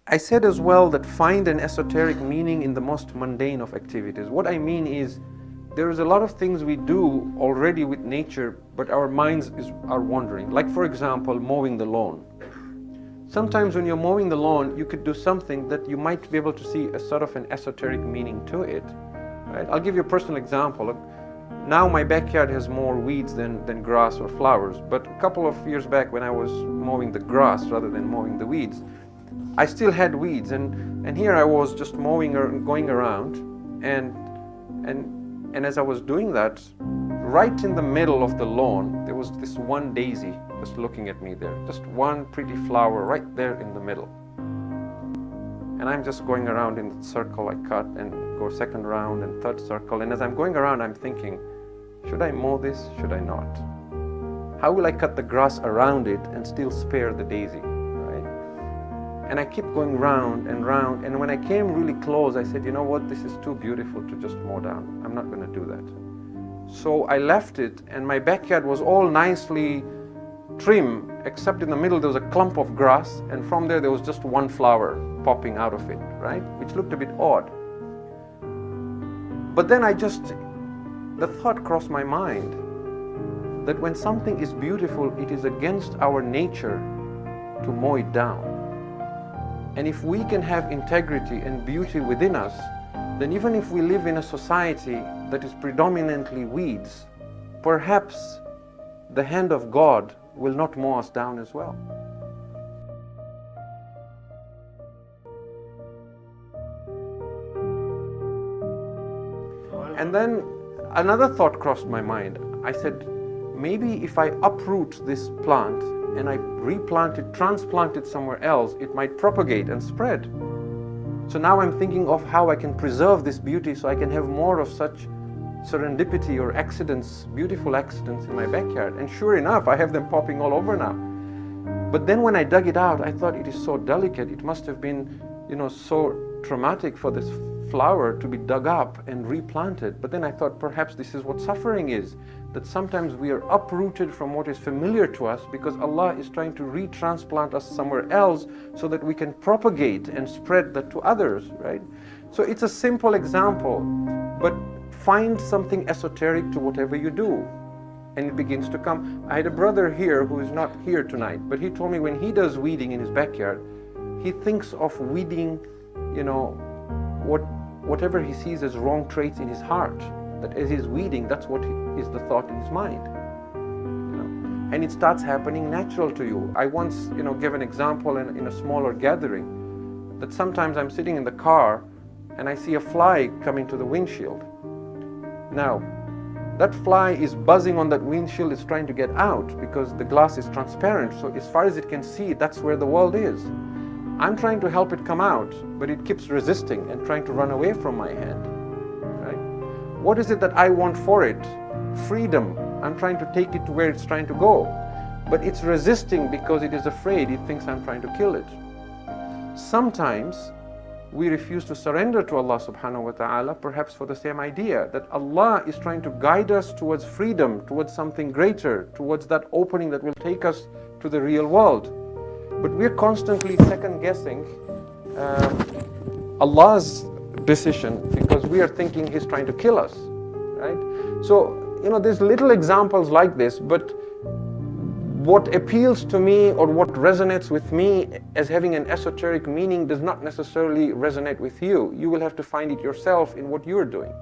I said as well that find an esoteric meaning in the most mundane of activities. What I mean is, there is a lot of things we do already with nature, but our minds are wandering. Like, for example, mowing the lawn. Sometimes when you're mowing the lawn, you could do something that you might be able to see a sort of an esoteric meaning to it. Right? I'll give you a personal example. Look, now my backyard has more weeds than grass or flowers, but a couple of years back when I was mowing the grass rather than mowing the weeds, I still had weeds, and here I was just mowing or going around, and as I was doing that, right in the middle of the lawn, there was this one daisy just looking at me there, just one pretty flower right there in the middle. And I'm just going around in the circle I cut and go second round and third circle, and as I'm going around, I'm thinking, should I mow this? Should I not? How will I cut the grass around it and still spare the daisy? And I kept going round and round, and when I came really close, I said, you know what, this is too beautiful to just mow down. I'm not going to do that. So I left it, and my backyard was all nicely trim, except in the middle there was a clump of grass, and from there was just one flower popping out of it, right? Which looked a bit odd. But then the thought crossed my mind that when something is beautiful, it is against our nature to mow it down. And if we can have integrity and beauty within us, then even if we live in a society that is predominantly weeds, perhaps the hand of God will not mow us down as well. And then another thought crossed my mind. I said, maybe if I uproot this plant and I replant it, transplant it somewhere else, it might propagate and spread. So now I'm thinking of how I can preserve this beauty so I can have more of such serendipity or accidents, beautiful accidents in my backyard. And sure enough, I have them popping all over now. But then when I dug it out, I thought it is so delicate. It must have been, so traumatic for this flower to be dug up and replanted. But then I thought perhaps this is what suffering is, that sometimes we are uprooted from what is familiar to us because Allah is trying to retransplant us somewhere else so that we can propagate and spread that to others, right? So it's a simple example, but find something esoteric to whatever you do, and it begins to come. I had a brother here who is not here tonight, but he told me when he does weeding in his backyard, he thinks of weeding, whatever he sees as wrong traits in his heart, that as he's weeding, that's what is the thought in his mind. And it starts happening natural to you. I once, gave an example in a smaller gathering, that sometimes I'm sitting in the car and I see a fly coming to the windshield. Now, that fly is buzzing on that windshield, it's trying to get out because the glass is transparent. So as far as it can see, that's where the world is. I'm trying to help it come out, but it keeps resisting and trying to run away from my hand. Right? What is it that I want for it? Freedom. I'm trying to take it to where it's trying to go. But it's resisting because it is afraid. It thinks I'm trying to kill it. Sometimes we refuse to surrender to Allah subhanahu wa ta'ala, perhaps for the same idea, that Allah is trying to guide us towards freedom, towards something greater, towards that opening that will take us to the real world. But we're constantly second-guessing Allah's decision because we are thinking He's trying to kill us, right? So, there's little examples like this, but what appeals to me or what resonates with me as having an esoteric meaning does not necessarily resonate with you. You will have to find it yourself in what you're doing.